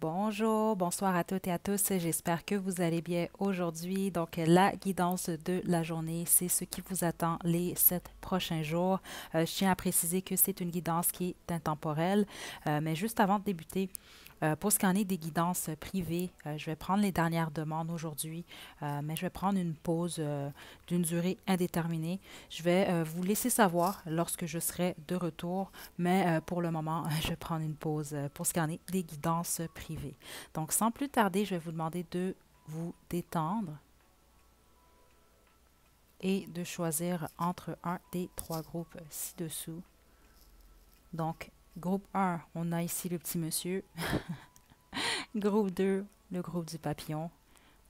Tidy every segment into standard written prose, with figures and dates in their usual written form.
Bonjour, bonsoir à toutes et à tous. J'espère que vous allez bien aujourd'hui. Donc, la guidance de la journée, c'est ce qui vous attend les 7 prochains jours. Je tiens à préciser que c'est une guidance qui est intemporelle. Mais juste avant de débuter, pour ce qui en est des guidances privées, je vais prendre les dernières demandes aujourd'hui, mais je vais prendre une pause d'une durée indéterminée. Je vais vous laisser savoir lorsque je serai de retour, mais pour le moment, je vais prendre une pause pour ce qui en est des guidances privées. Donc, sans plus tarder, je vais vous demander de vous détendre et de choisir entre un des trois groupes ci-dessous. Donc, groupe 1, on a ici le petit monsieur. Groupe 2, le groupe du papillon.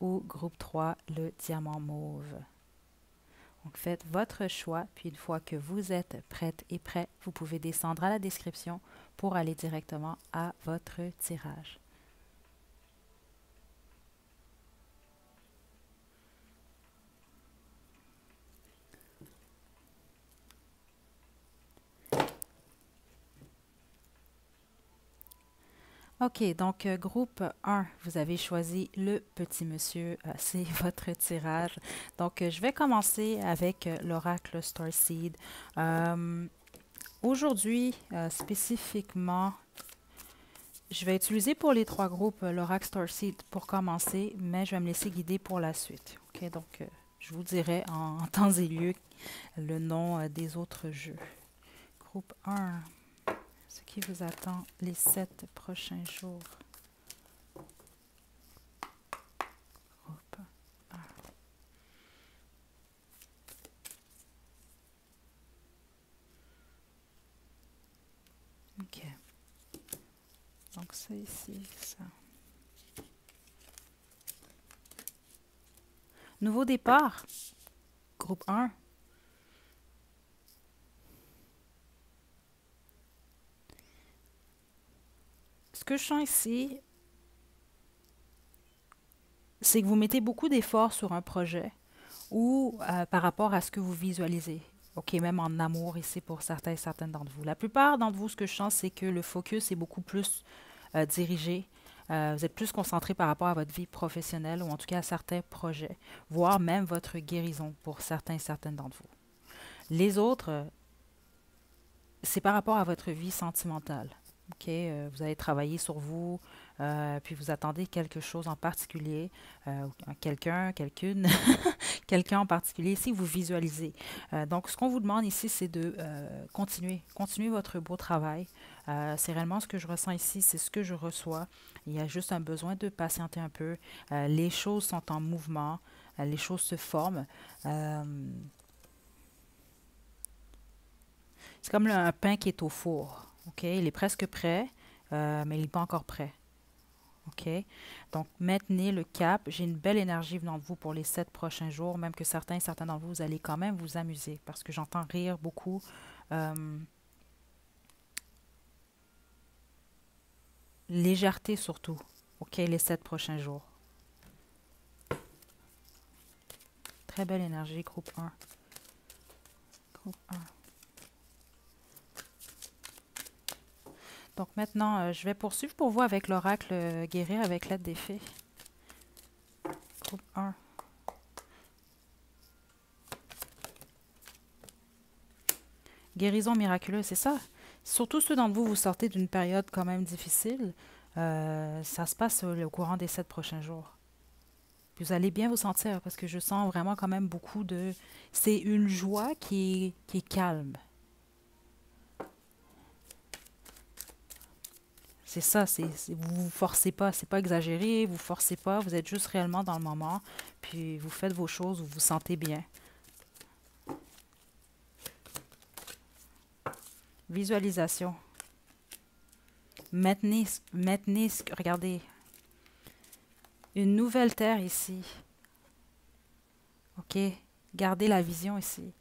Ou groupe 3, le diamant mauve. Donc, faites votre choix, puis une fois que vous êtes prête et prêt, vous pouvez descendre à la description pour aller directement à votre tirage. OK, donc groupe 1, vous avez choisi le petit monsieur, c'est votre tirage. Donc, je vais commencer avec l'oracle Starseed. Euh, Aujourd'hui, spécifiquement, je vais utiliser pour les trois groupes l'oracle Starseed pour commencer, mais je vais me laisser guider pour la suite. OK, donc je vous dirai en temps et lieu le nom des autres jeux. Groupe 1, ce qui vous attend les 7 prochains jours. Groupe 1. OK. Donc ça ici, ça. Nouveau départ, groupe 1. Ce que je sens ici, c'est que vous mettez beaucoup d'efforts sur un projet ou par rapport à ce que vous visualisez. OK, même en amour ici pour certains et certaines d'entre vous. La plupart d'entre vous, ce que je sens, c'est que le focus est beaucoup plus dirigé. Vous êtes plus concentré par rapport à votre vie professionnelle ou en tout cas à certains projets, voire même votre guérison pour certains et certaines d'entre vous. Les autres, c'est par rapport à votre vie sentimentale. OK, vous allez travailler sur vous, puis vous attendez quelque chose en particulier, quelqu'un, quelqu'une, quelqu'un en particulier, si vous visualisez. Donc, ce qu'on vous demande ici, c'est de continuer votre beau travail. C'est réellement ce que je ressens ici, c'est ce que je reçois. Il y a juste un besoin de patienter un peu. Les choses sont en mouvement, les choses se forment. Euh, c'est comme un pain qui est au four. OK? Il est presque prêt, mais il n'est pas encore prêt. OK? Donc, maintenez le cap. J'ai une belle énergie venant de vous pour les 7 prochains jours, même que certains d'entre vous, vous allez quand même vous amuser parce que j'entends rire beaucoup. Euh, Légèreté surtout. OK? Les 7 prochains jours. Très belle énergie, groupe 1. Groupe 1. Donc maintenant, je vais poursuivre pour vous avec l'oracle guérir avec l'aide des fées. Groupe 1. Guérison miraculeuse, c'est ça. Surtout ceux d'entre vous, vous sortez d'une période quand même difficile. Ça se passe au courant des 7 prochains jours. Puis vous allez bien vous sentir parce que je sens vraiment quand même beaucoup de... C'est une joie qui est calme. C'est ça, vous vous forcez pas, c'est pas exagéré, vous forcez pas, vous êtes juste réellement dans le moment, puis vous faites vos choses, vous vous sentez bien. Visualisation. Regardez, une nouvelle terre ici. OK? Gardez la vision ici.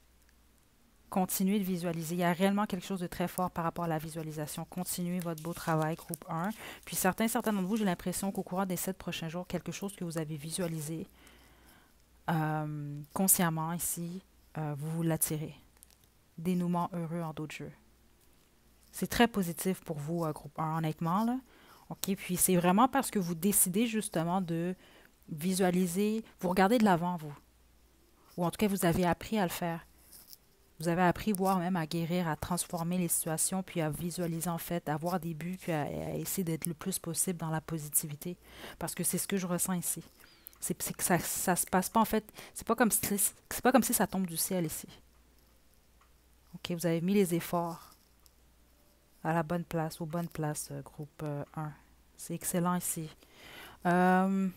Continuez de visualiser. Il y a réellement quelque chose de très fort par rapport à la visualisation. Continuez votre beau travail, groupe 1. Puis certains d'entre vous, j'ai l'impression qu'au courant des 7 prochains jours, quelque chose que vous avez visualisé consciemment ici, vous l'attirez. Dénouement heureux en d'autres jeux. C'est très positif pour vous, groupe 1, honnêtement, là. OK? Puis c'est vraiment parce que vous décidez justement de visualiser, vous regardez de l'avant, vous. Ou en tout cas, vous avez appris à le faire. Vous avez appris, voire même à guérir, à transformer les situations, puis à visualiser en fait, à avoir des buts, puis à essayer d'être le plus possible dans la positivité. Parce que c'est ce que je ressens ici. C'est que ça se passe pas en fait. C'est pas comme si ça tombe du ciel ici. OK, vous avez mis les efforts à la bonne place, aux bonnes places, groupe 1. C'est excellent ici. Euh,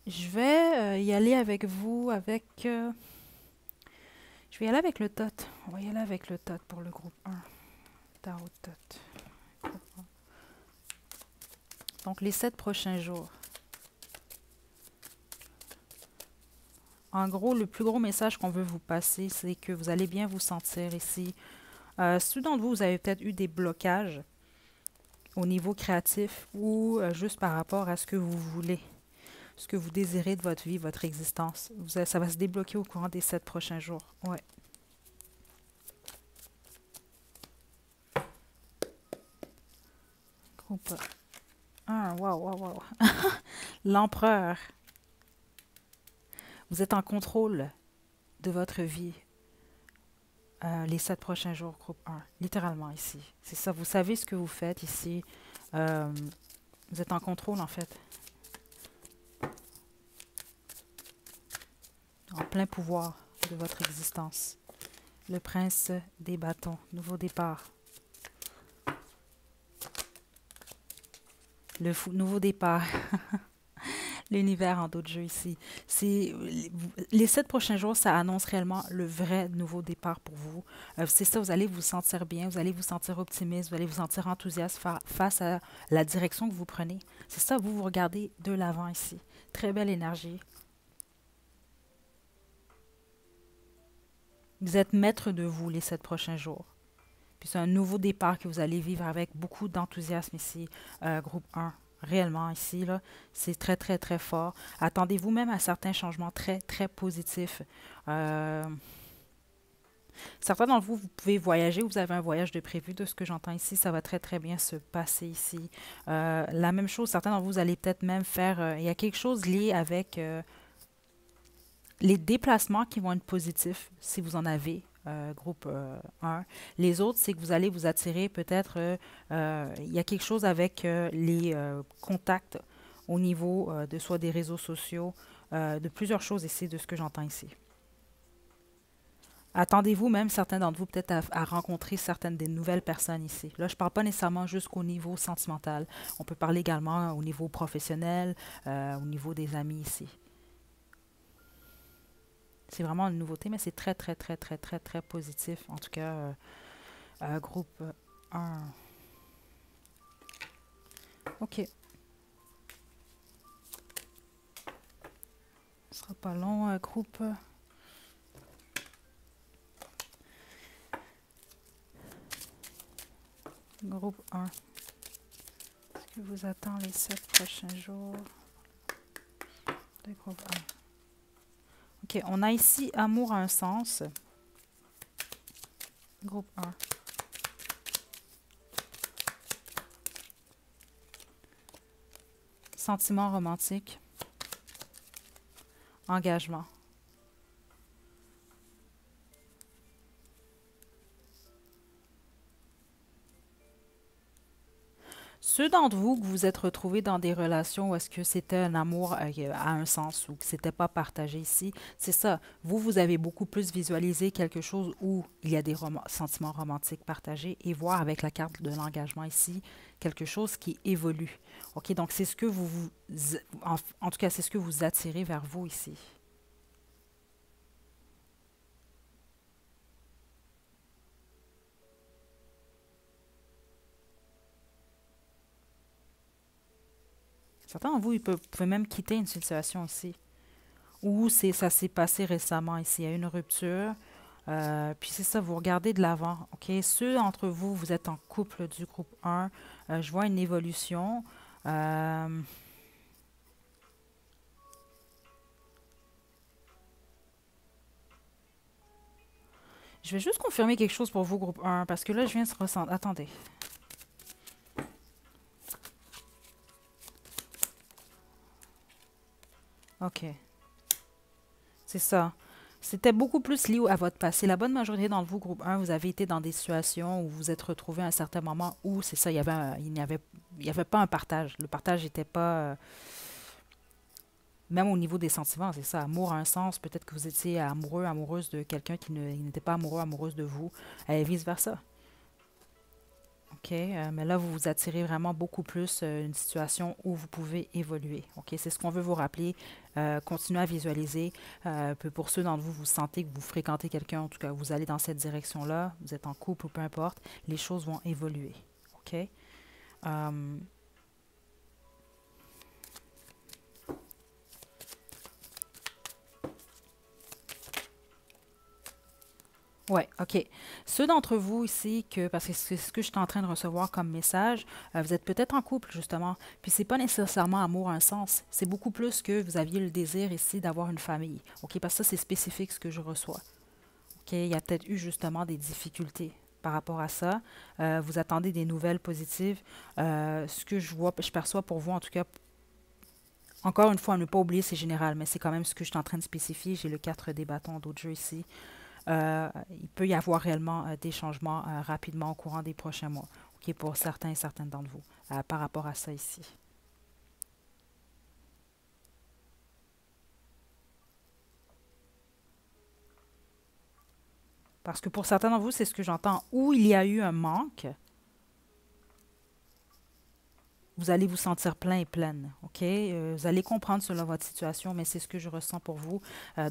je vais y aller avec vous, je vais y aller avec le tot. On va y aller avec le tot pour le groupe 1. Tarot tot. Donc, les 7 prochains jours. En gros, le plus gros message qu'on veut vous passer, c'est que vous allez bien vous sentir ici. Ceux d'entre vous, vous avez peut-être eu des blocages au niveau créatif ou juste par rapport à ce que vous voulez, ce que vous désirez de votre vie, votre existence. Ça va se débloquer au courant des 7 prochains jours. Ouais. Groupe 1, wow. L'empereur. Vous êtes en contrôle de votre vie les 7 prochains jours, groupe 1. Littéralement ici. C'est ça, vous savez ce que vous faites ici. Euh, vous êtes en contrôle en fait. En plein pouvoir de votre existence. Le prince des bâtons. Nouveau départ. Nouveau départ. L'univers en d'autres jeux ici. Les 7 prochains jours, ça annonce réellement le vrai nouveau départ pour vous. C'est ça, vous allez vous sentir bien, vous allez vous sentir optimiste, vous allez vous sentir enthousiaste face à la direction que vous prenez. C'est ça, vous regardez de l'avant ici. Très belle énergie. Vous êtes maître de vous les 7 prochains jours. Puis c'est un nouveau départ que vous allez vivre avec beaucoup d'enthousiasme ici, groupe 1. Réellement ici, là, c'est très, très, très fort. Attendez-vous même à certains changements très, très positifs. Euh, Certains d'entre vous, vous pouvez voyager, vous avez un voyage de prévu, de ce que j'entends ici, ça va très, très bien se passer ici. La même chose, certains d'entre vous, vous allez peut-être même faire, il y a quelque chose lié avec les déplacements qui vont être positifs, si vous en avez, groupe 1. Les autres, c'est que vous allez vous attirer peut-être, il y a quelque chose avec les contacts au niveau de soit des réseaux sociaux, de plusieurs choses ici, de ce que j'entends ici. Attendez-vous même, certains d'entre vous, peut-être à rencontrer certaines des nouvelles personnes ici. Là, je ne parle pas nécessairement jusqu'au niveau sentimental. On peut parler également au niveau professionnel, au niveau des amis ici. C'est vraiment une nouveauté, mais c'est très, très, très, très, très, très positif. En tout cas, groupe 1. OK. Ce sera pas long, groupe. Groupe 1. Est-ce que vous attend les 7 prochains jours de groupe 1? OK, on a ici amour à un sens. Groupe 1. Sentiment romantique. Engagement. Ceux d'entre vous que vous vous êtes retrouvés dans des relations où est-ce que c'était un amour à un sens ou que c'était pas partagé ici, c'est ça. Vous, vous avez beaucoup plus visualisé quelque chose où il y a des sentiments romantiques partagés et voir avec la carte de l'engagement ici quelque chose qui évolue. OK, donc c'est ce que en tout cas, c'est ce que vous attirez vers vous ici. Certains d'entre vous, pouvez même quitter une situation ici. Ou ça s'est passé récemment ici. Il y a une rupture. Puis c'est ça, vous regardez de l'avant. OK? Ceux d'entre vous, vous êtes en couple du groupe 1. Je vois une évolution. Je vais juste confirmer quelque chose pour vous, groupe 1, parce que là, je viens de se ressentir. Attendez. OK. C'est ça. C'était beaucoup plus lié à votre passé. La bonne majorité d'entre vous, groupe un, vous avez été dans des situations où vous vous êtes retrouvé à un certain moment où, c'est ça, il n'y avait pas un partage. Le partage n'était pas, même au niveau des sentiments, c'est ça. Amour a un sens. Peut-être que vous étiez amoureux, amoureuse de quelqu'un qui n'était pas amoureux, amoureuse de vous, et vice-versa. OK? Mais là, vous vous attirez vraiment beaucoup plus une situation où vous pouvez évoluer. OK? C'est ce qu'on veut vous rappeler. Continuez à visualiser. Pour ceux d'entre vous, vous sentez que vous fréquentez quelqu'un, en tout cas, vous allez dans cette direction-là, vous êtes en couple ou peu importe, les choses vont évoluer. OK? Euh, Ouais, OK. Ceux d'entre vous ici, parce que c'est ce que je suis en train de recevoir comme message, vous êtes peut-être en couple, justement, puis c'est pas nécessairement amour à un sens, c'est beaucoup plus que vous aviez le désir ici d'avoir une famille. OK, parce que ça, c'est spécifique ce que je reçois. OK, il y a peut-être eu justement des difficultés par rapport à ça. Vous attendez des nouvelles positives. Ce que je vois, je perçois pour vous, en tout cas, encore une fois, ne pas oublier, c'est général, mais c'est quand même ce que je suis en train de spécifier. J'ai le 4 des bâtons d'autres jeux ici. Il peut y avoir réellement des changements rapidement au courant des prochains mois, ok, pour certains et certaines d'entre vous, par rapport à ça ici. Parce que pour certains d'entre vous, c'est ce que j'entends, où il y a eu un manque, vous allez vous sentir plein et pleine, ok? Vous allez comprendre selon votre situation, mais c'est ce que je ressens pour vous.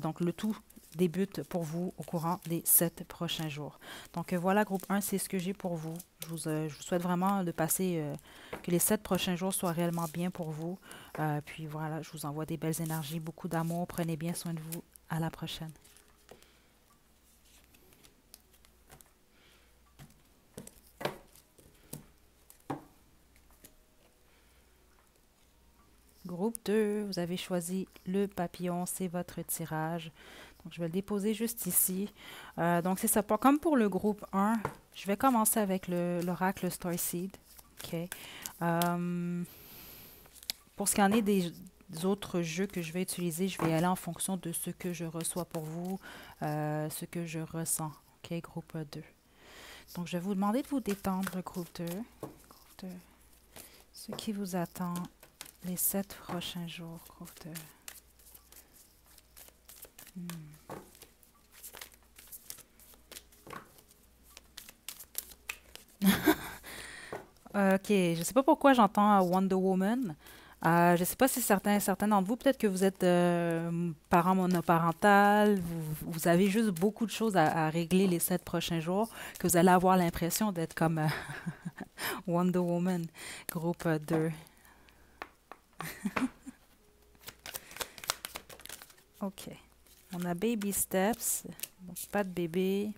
Donc, le tout débute pour vous au courant des 7 prochains jours. Donc, voilà, groupe un, c'est ce que j'ai pour vous. Je vous souhaite vraiment de passer, que les 7 prochains jours soient réellement bien pour vous. Puis voilà, je vous envoie des belles énergies, beaucoup d'amour. Prenez bien soin de vous. À la prochaine. Groupe 2, vous avez choisi le papillon, c'est votre tirage. Donc, je vais le déposer juste ici. Donc, c'est ça. Comme pour le groupe 1, je vais commencer avec l'oracle Starseed. OK. Pour ce qui en est des autres jeux que je vais utiliser, je vais aller en fonction de ce que je reçois pour vous, ce que je ressens. OK, groupe 2. Donc, je vais vous demander de vous détendre, groupe 2. Groupe 2. Ce qui vous attend les 7 prochains jours, groupe 2. OK, je ne sais pas pourquoi j'entends Wonder Woman. Je ne sais pas si certains d'entre vous, peut-être que vous êtes parent monoparental, vous avez juste beaucoup de choses à régler les 7 prochains jours, que vous allez avoir l'impression d'être comme Wonder Woman, groupe 2. OK. On a Baby Steps, donc pas de bébé.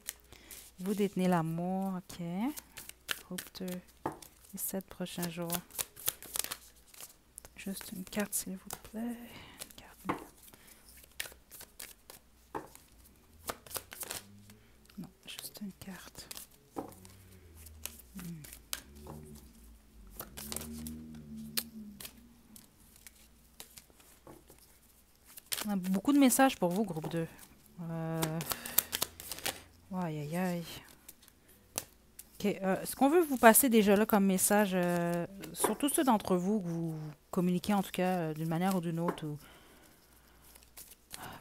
Vous détenez l'amour, OK. Groupe 2, les 7 prochains jours. Juste une carte, s'il vous plaît. Une carte, une carte. Non, juste une carte. On a beaucoup de messages pour vous, groupe 2. Aïe, aïe, aïe. OK. Ce qu'on veut vous passer déjà là comme message, surtout ceux d'entre vous que vous communiquez en tout cas d'une manière ou d'une autre, ou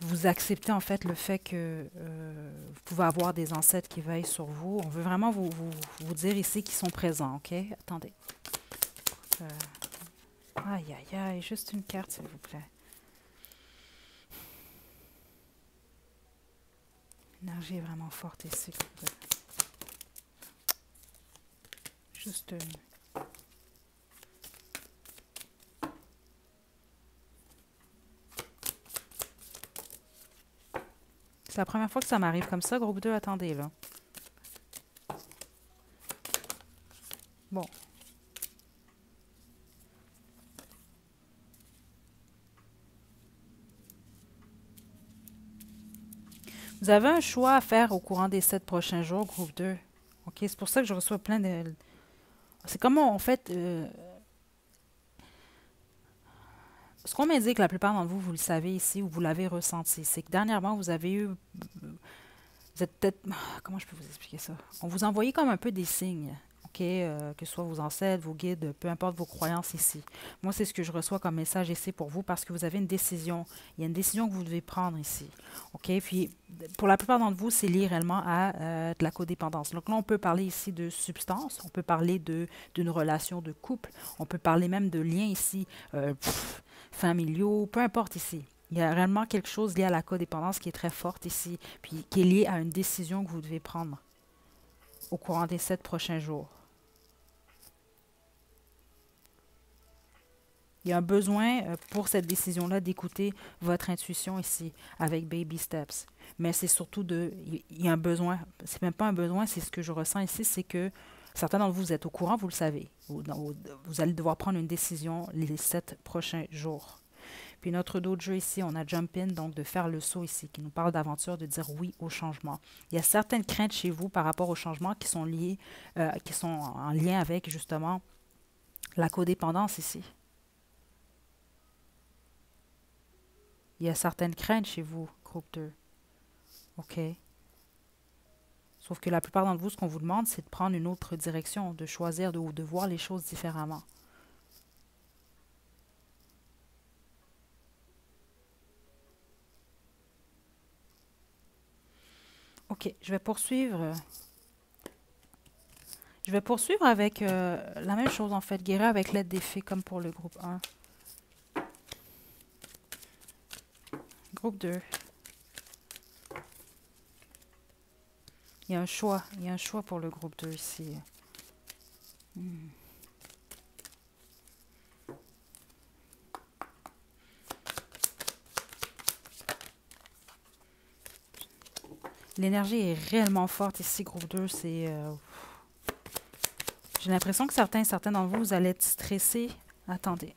vous acceptez en fait le fait que vous pouvez avoir des ancêtres qui veillent sur vous. On veut vraiment vous dire ici qu'ils sont présents, OK? Attendez. Aïe, aïe, aïe, juste une carte, s'il vous plaît. L'énergie est vraiment forte ici. Juste une. C'est la première fois que ça m'arrive comme ça, groupe 2, attendez là. Bon. Vous avez un choix à faire au courant des 7 prochains jours, groupe 2. OK, c'est pour ça que je reçois plein de... C'est comme en fait... ce qu'on m'indique, la plupart d'entre vous, vous le savez ici, ou vous l'avez ressenti, c'est que dernièrement, vous avez eu, vous êtes peut-être, comment je peux vous expliquer ça? On vous envoyait comme un peu des signes, ok? Que ce soit vos ancêtres, vos guides, peu importe vos croyances ici. Moi, c'est ce que je reçois comme message ici pour vous parce que vous avez une décision. Il y a une décision que vous devez prendre ici, ok? Puis, pour la plupart d'entre vous, c'est lié réellement à de la codépendance. Donc là, on peut parler ici de substance, on peut parler d'une relation de couple, on peut parler même de liens ici, familiaux, peu importe ici. Il y a réellement quelque chose lié à la codépendance qui est très forte ici, puis qui est lié à une décision que vous devez prendre au courant des 7 prochains jours. Il y a un besoin pour cette décision-là d'écouter votre intuition ici avec Baby Steps. Mais c'est surtout il y a un besoin, c'est même pas un besoin, c'est ce que je ressens ici, c'est que certains d'entre vous, vous êtes au courant, vous le savez. Vous allez devoir prendre une décision les 7 prochains jours. Puis notre d'autres jeu ici, on a Jump In, donc de faire le saut ici, qui nous parle d'aventure, de dire oui au changement. Il y a certaines craintes chez vous par rapport au changement qui sont liées, qui sont en lien avec justement la codépendance ici. Il y a certaines craintes chez vous, groupe 2. OK? Sauf que la plupart d'entre vous, ce qu'on vous demande, c'est de prendre une autre direction, de choisir de voir les choses différemment. OK, je vais poursuivre. Je vais poursuivre avec la même chose en fait, guérir avec l'aide des fées comme pour le groupe 1. Groupe 2. Il y a un choix. Il y a un choix pour le groupe 2 ici. L'énergie est réellement forte ici, groupe 2. J'ai l'impression que certains d'entre vous, vous allez être stressés. Attendez.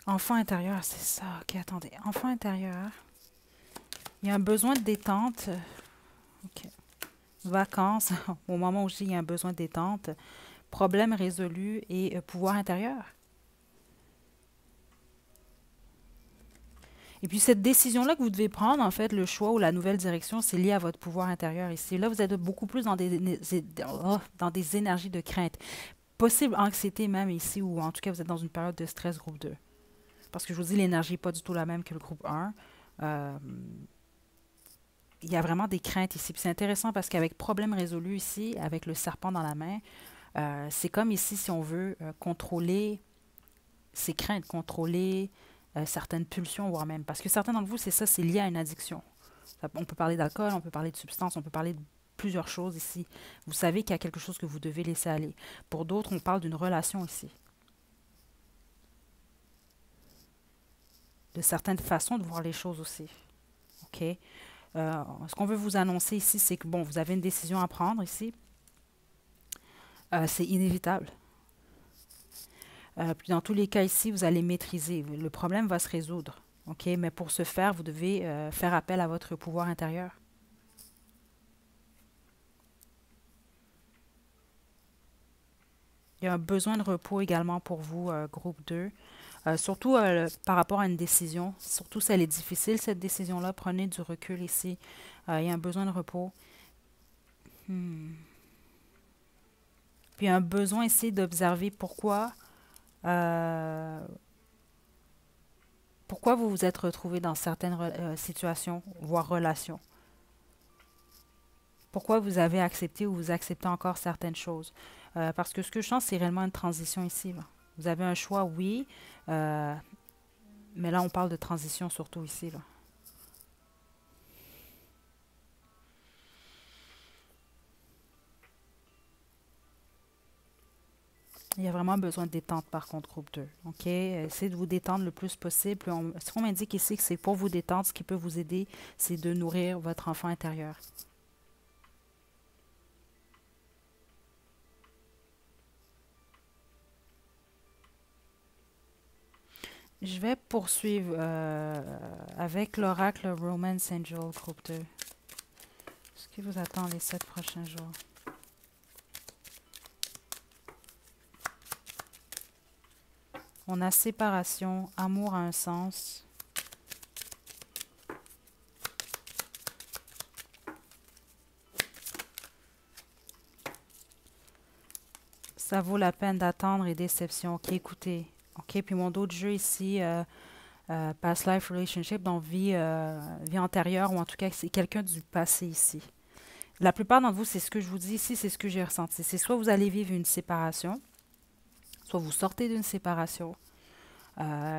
Enfant intérieur, c'est ça. OK, attendez. Enfant intérieur. Il y a un besoin de détente. OK. Vacances, au moment où je dis il y a un besoin de détente. Problème résolu et pouvoir intérieur. Et puis cette décision-là que vous devez prendre, en fait, le choix ou la nouvelle direction, c'est lié à votre pouvoir intérieur ici. Là, vous êtes beaucoup plus dans dans des énergies de crainte. Possible anxiété même ici, ou en tout cas, vous êtes dans une période de stress groupe 2. Parce que je vous dis, l'énergie n'est pas du tout la même que le groupe 1. Il y a vraiment des craintes ici. Puis c'est intéressant parce qu'avec problème résolu ici, avec le serpent dans la main, c'est comme ici, si on veut contrôler ces craintes, contrôler certaines pulsions, voire même. Parce que certains d'entre vous, c'est ça, c'est lié à une addiction. On peut parler d'alcool, on peut parler de substances, on peut parler de plusieurs choses ici. Vous savez qu'il y a quelque chose que vous devez laisser aller. Pour d'autres, on parle d'une relation ici. De certaines façons de voir les choses aussi. OK? Ce qu'on veut vous annoncer ici, c'est que, bon, vous avez une décision à prendre ici. C'est inévitable. Puis dans tous les cas ici, vous allez maîtriser. Le problème va se résoudre. OK? Mais pour ce faire, vous devez faire appel à votre pouvoir intérieur. Il y a un besoin de repos également pour vous, groupe 2. Surtout par rapport à une décision. Surtout si elle est difficile, cette décision-là. Prenez du recul ici. Il y a un besoin de repos. Puis un besoin ici d'observer pourquoi vous vous êtes retrouvé dans certaines situations, voire relations. Pourquoi vous avez accepté ou vous acceptez encore certaines choses. Parce que ce que je sens, c'est réellement une transition ici. Là. Vous avez un choix, oui, mais là, on parle de transition surtout ici. Là. Il y a vraiment besoin de détente, par contre, groupe 2. OK? Essayez de vous détendre le plus possible. Ce qu'on m'indique ici, c'est que pour vous détendre, ce qui peut vous aider, c'est de nourrir votre enfant intérieur. Je vais poursuivre avec l'oracle Romance Angel, groupe 2. Ce qui vous attend les 7 prochains jours. On a séparation, amour a un sens. Ça vaut la peine d'attendre et déception. OK, écoutez. OK, puis mon autre jeu ici, Past Life Relationship, donc vie antérieure, ou en tout cas, c'est quelqu'un du passé ici. La plupart d'entre vous, c'est ce que je vous dis ici, c'est ce que j'ai ressenti. C'est soit vous allez vivre une séparation, soit vous sortez d'une séparation.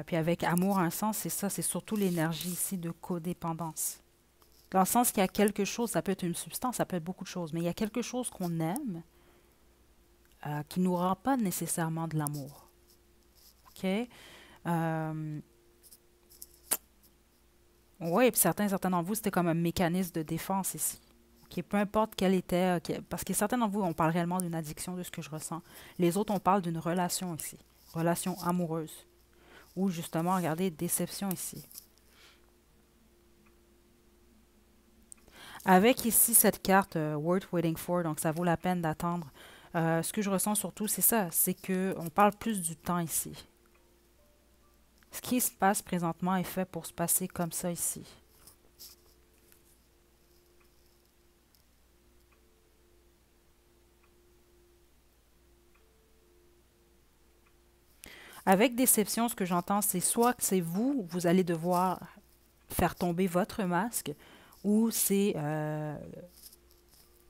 Puis avec amour, un sens, c'est ça, c'est surtout l'énergie ici de codépendance. Dans le sens qu'il y a quelque chose, ça peut être une substance, ça peut être beaucoup de choses, mais il y a quelque chose qu'on aime qui ne nous rend pas nécessairement de l'amour. OK? Oui, puis certains d'entre vous, c'était comme un mécanisme de défense ici. OK? Peu importe quel était, parce que certains d'entre vous, on parle réellement d'une addiction de ce que je ressens. Les autres, on parle d'une relation ici, relation amoureuse. Ou justement, regardez, déception ici. Avec ici cette carte Worth Waiting For, donc ça vaut la peine d'attendre. Ce que je ressens surtout, c'est ça, c'est qu'on parle plus du temps ici. Ce qui se passe présentement est fait pour se passer comme ça ici. Avec déception, ce que j'entends, c'est soit que c'est vous, vous allez devoir faire tomber votre masque, ou c'est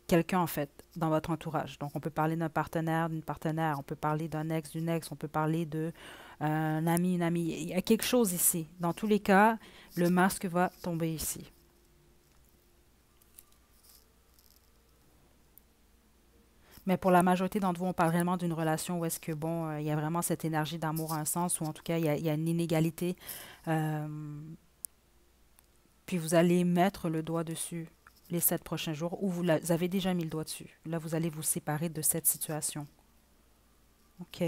quelqu'un, en fait, dans votre entourage. Donc, on peut parler d'un partenaire, d'une partenaire, on peut parler d'un ex, d'une ex, on peut parler de un ami, une amie. Il y a quelque chose ici. Dans tous les cas, le masque va tomber ici. Mais pour la majorité d'entre vous, on parle réellement d'une relation où est-ce que, bon, il y a vraiment cette énergie d'amour à un sens, ou en tout cas, il y a une inégalité. Euh, Puis vous allez mettre le doigt dessus les 7 prochains jours, ou vous avez déjà mis le doigt dessus. Là, vous allez vous séparer de cette situation. OK?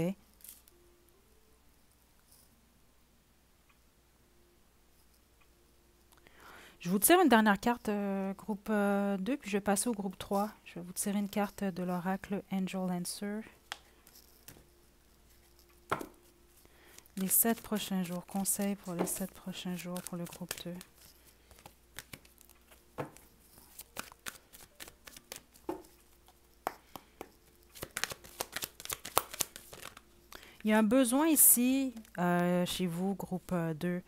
Je vous tire une dernière carte, groupe 2, puis je vais passer au groupe 3. Je vais vous tirer une carte de l'oracle Angel Answer. Les 7 prochains jours. Conseils pour les 7 prochains jours pour le groupe 2. Il y a un besoin ici, chez vous, groupe 2,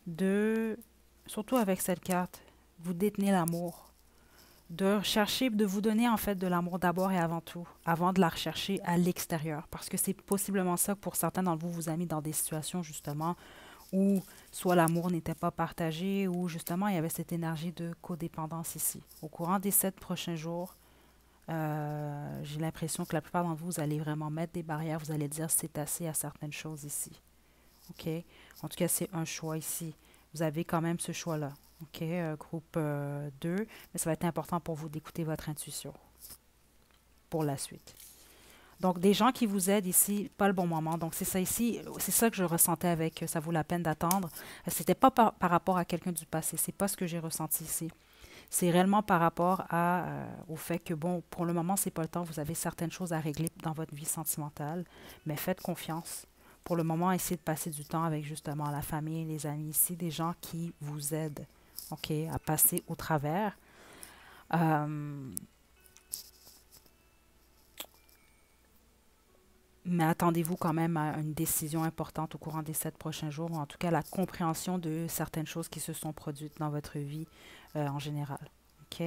de, surtout avec cette carte, vous détenez l'amour. De rechercher, de vous donner en fait de l'amour d'abord et avant tout, avant de la rechercher à l'extérieur. Parce que c'est possiblement ça que pour certains d'entre vous vous a mis dans des situations justement où soit l'amour n'était pas partagé ou justement il y avait cette énergie de codépendance ici. Au courant des 7 prochains jours, j'ai l'impression que la plupart d'entre vous, vous allez vraiment mettre des barrières, vous allez dire c'est assez à certaines choses ici. OK? En tout cas, c'est un choix ici. Vous avez quand même ce choix-là. OK? Groupe 2. Mais ça va être important pour vous d'écouter votre intuition pour la suite. Donc, des gens qui vous aident ici, pas le bon moment. Donc, c'est ça ici, c'est ça que je ressentais avec ça vaut la peine d'attendre. C'était pas par rapport à quelqu'un du passé. C'est pas ce que j'ai ressenti ici. C'est réellement par rapport au fait que, bon, pour le moment, c'est pas le temps. Vous avez certaines choses à régler dans votre vie sentimentale, mais faites confiance. Pour le moment, essayez de passer du temps avec justement la famille, les amis ici, des gens qui vous aident, OK, à passer au travers. Euh, mais attendez-vous quand même à une décision importante au courant des 7 prochains jours, ou en tout cas la compréhension de certaines choses qui se sont produites dans votre vie en général. OK?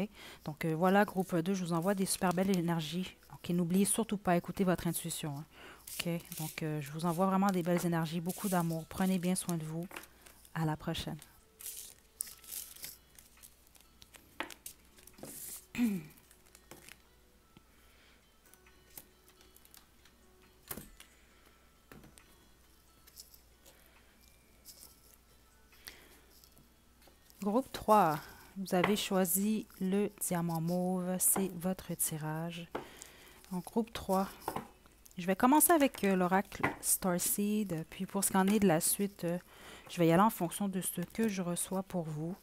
Donc voilà, groupe 2, je vous envoie des super belles énergies. OK? N'oubliez surtout pas, écouter votre intuition. Hein. OK? Donc je vous envoie vraiment des belles énergies, beaucoup d'amour. Prenez bien soin de vous. À la prochaine. Groupe 3, vous avez choisi le diamant mauve, c'est votre tirage. Donc groupe 3, je vais commencer avec l'oracle Starseed, puis pour ce qu'en est de la suite, je vais y aller en fonction de ce que je reçois pour vous.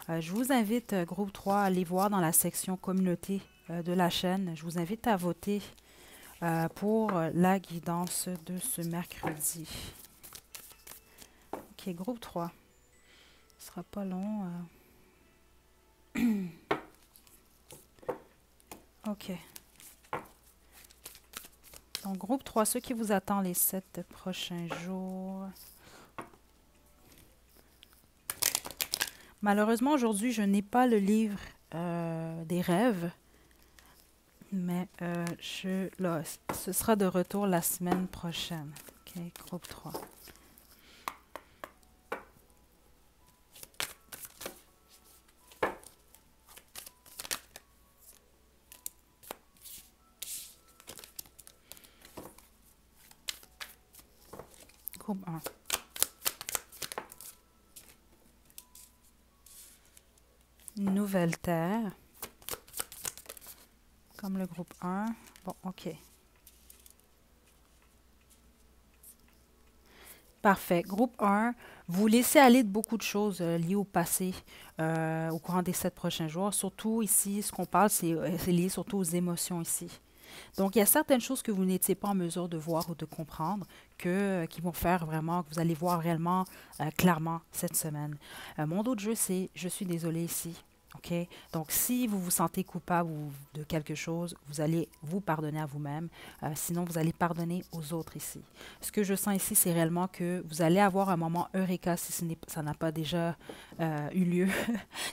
Je vous invite, groupe 3, à aller voir dans la section communauté de la chaîne. Je vous invite à voter pour la guidance de ce mercredi. OK, groupe 3. Ce sera pas long. OK. Donc, groupe 3, ce qui vous attend les 7 prochains jours. Malheureusement, aujourd'hui, je n'ai pas le livre des rêves, mais là, ce sera de retour la semaine prochaine. OK, groupe 3. Groupe 1. Nouvelle Terre. Comme le groupe 1. Bon, OK. Parfait. Groupe 1, vous laissez aller de beaucoup de choses liées au passé au courant des 7 prochains jours. Surtout ici, ce qu'on parle, c'est lié surtout aux émotions ici. Donc, il y a certaines choses que vous n'étiez pas en mesure de voir ou de comprendre qui vont faire vraiment, que vous allez voir réellement clairement cette semaine. Mon autre jeu, c'est Je suis désolé ici. OK? Donc, si vous vous sentez coupable ou de quelque chose, vous allez vous pardonner à vous-même. Sinon, vous allez pardonner aux autres ici. Ce que je sens ici, c'est réellement que vous allez avoir un moment eureka si ça n'a pas déjà eu lieu,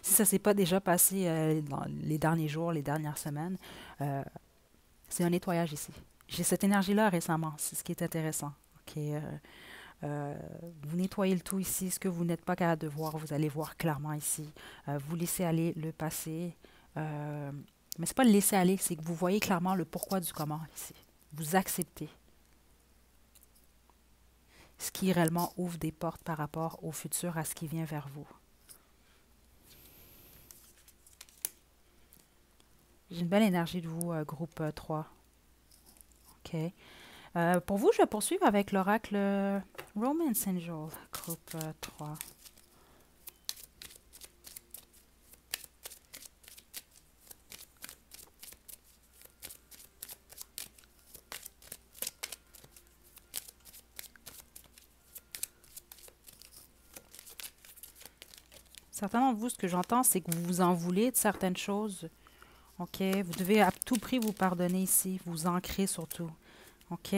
si ça ne s'est pas déjà passé dans les derniers jours, les dernières semaines. C'est un nettoyage ici. J'ai cette énergie-là récemment, c'est ce qui est intéressant. OK? Vous nettoyez le tout ici. Ce que vous n'êtes pas capable de voir, vous allez voir clairement ici. Vous laissez aller le passé. Mais ce n'est pas le laisser aller, c'est que vous voyez clairement le pourquoi du comment ici. Vous acceptez. Ce qui réellement ouvre des portes par rapport au futur, à ce qui vient vers vous. J'ai une belle énergie de vous, groupe 3. OK. Pour vous, je vais poursuivre avec l'oracle Romance Angel, groupe 3. Certains d'entre vous, ce que j'entends, c'est que vous vous en voulez de certaines choses. OK? Vous devez à tout prix vous pardonner ici, vous ancrer surtout. OK?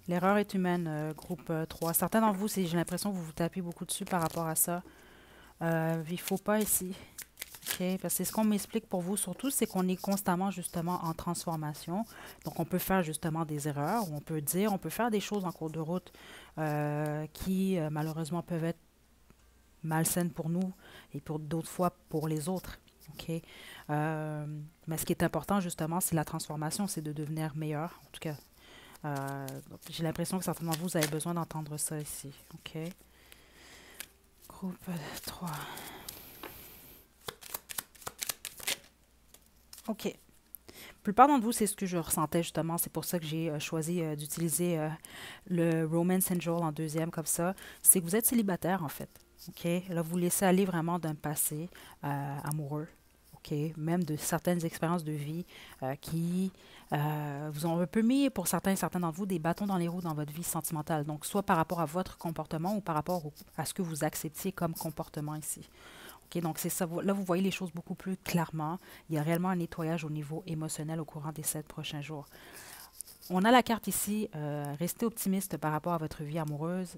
L'erreur est humaine, groupe 3. Certains d'entre vous, j'ai l'impression que vous vous tapez beaucoup dessus par rapport à ça. Il ne faut pas ici. OK? Parce que ce qu'on m'explique pour vous surtout, c'est qu'on est constamment justement en transformation. Donc, on peut faire justement des erreurs, on peut faire des choses en cours de route qui malheureusement peuvent être malsaines pour nous et pour d'autres fois pour les autres. OK? Mais ce qui est important justement, c'est la transformation, c'est de devenir meilleur. En tout cas, j'ai l'impression que certainement vous avez besoin d'entendre ça ici. OK? Groupe 3. OK. La plupart d'entre vous, c'est ce que je ressentais justement. C'est pour ça que j'ai choisi d'utiliser le Romance Angel en deuxième comme ça. C'est que vous êtes célibataire en fait. OK? Là, vous laissez aller vraiment d'un passé amoureux. OK? Même de certaines expériences de vie qui vous ont un peu mis, pour certains d'entre vous, des bâtons dans les roues dans votre vie sentimentale. Donc, soit par rapport à votre comportement ou par rapport à ce que vous acceptiez comme comportement ici. OK, donc, c'est ça. Là, vous voyez les choses beaucoup plus clairement. Il y a réellement un nettoyage au niveau émotionnel au courant des 7 prochains jours. On a la carte ici, restez optimiste par rapport à votre vie amoureuse.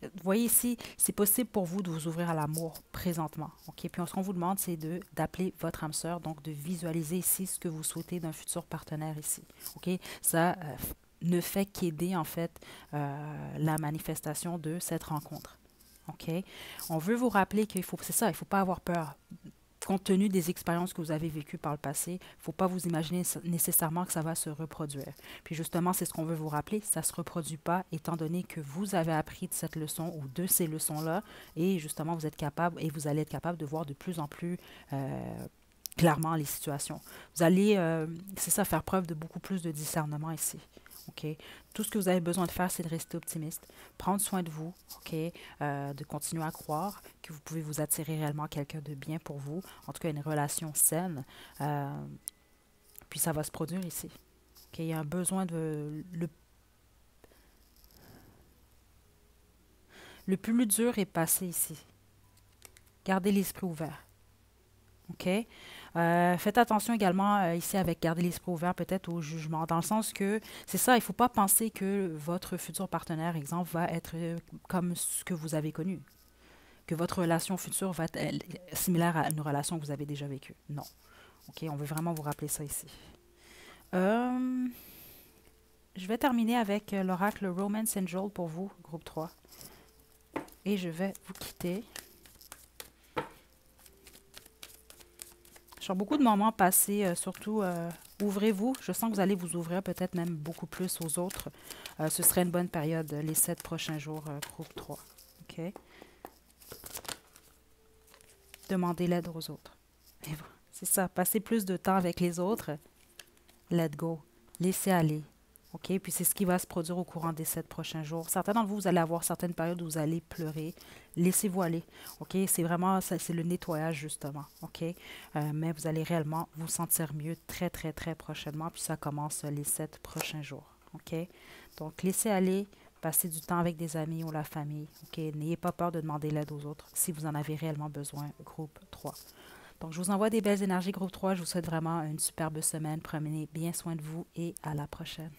Vous voyez ici, c'est possible pour vous de vous ouvrir à l'amour présentement. OK? Puis ce qu'on vous demande, c'est d'appeler votre âme sœur, donc de visualiser ici ce que vous souhaitez d'un futur partenaire ici. OK? Ça ne fait qu'aider en fait la manifestation de cette rencontre. OK? On veut vous rappeler qu'il faut, c'est ça, il ne faut pas avoir peur. Compte tenu des expériences que vous avez vécues par le passé, il ne faut pas vous imaginer nécessairement que ça va se reproduire. Puis justement, c'est ce qu'on veut vous rappeler, ça ne se reproduit pas étant donné que vous avez appris de cette leçon ou de ces leçons-là et justement, vous êtes capable et vous allez être capable de voir de plus en plus clairement les situations. Vous allez, c'est ça, faire preuve de beaucoup plus de discernement ici. OK? Tout ce que vous avez besoin de faire, c'est de rester optimiste, prendre soin de vous, OK? De continuer à croire que vous pouvez vous attirer réellement quelqu'un de bien pour vous, en tout cas une relation saine, puis ça va se produire ici. OK, il y a un besoin de... Le plus dur est passé ici. Gardez l'esprit ouvert. OK? Faites attention également ici avec garder l'esprit ouvert peut-être au jugement, dans le sens que c'est ça, il ne faut pas penser que votre futur partenaire, exemple, va être comme ce que vous avez connu, que votre relation future va être similaire à une relation que vous avez déjà vécue. Non. OK? On veut vraiment vous rappeler ça ici. Euh, je vais terminer avec l'oracle Romance Angel pour vous, groupe 3. Et je vais vous quitter. Sur beaucoup de moments passés, surtout ouvrez-vous. Je sens que vous allez vous ouvrir peut-être même beaucoup plus aux autres. Ce serait une bonne période, les 7 prochains jours, groupe 3. OK? Demandez l'aide aux autres. Et voilà. C'est ça, passez plus de temps avec les autres. Let go. Laissez aller. OK? Puis c'est ce qui va se produire au courant des 7 prochains jours. Certains d'entre vous, vous allez avoir certaines périodes où vous allez pleurer. Laissez-vous aller. OK? C'est vraiment, c'est le nettoyage, justement. OK? Mais vous allez réellement vous sentir mieux très, très, très prochainement. Puis ça commence les 7 prochains jours. OK? Donc, laissez aller. Passez du temps avec des amis ou la famille. OK? N'ayez pas peur de demander l'aide aux autres si vous en avez réellement besoin. Groupe 3. Donc, je vous envoie des belles énergies, groupe 3. Je vous souhaite vraiment une superbe semaine. Prenez bien soin de vous et à la prochaine.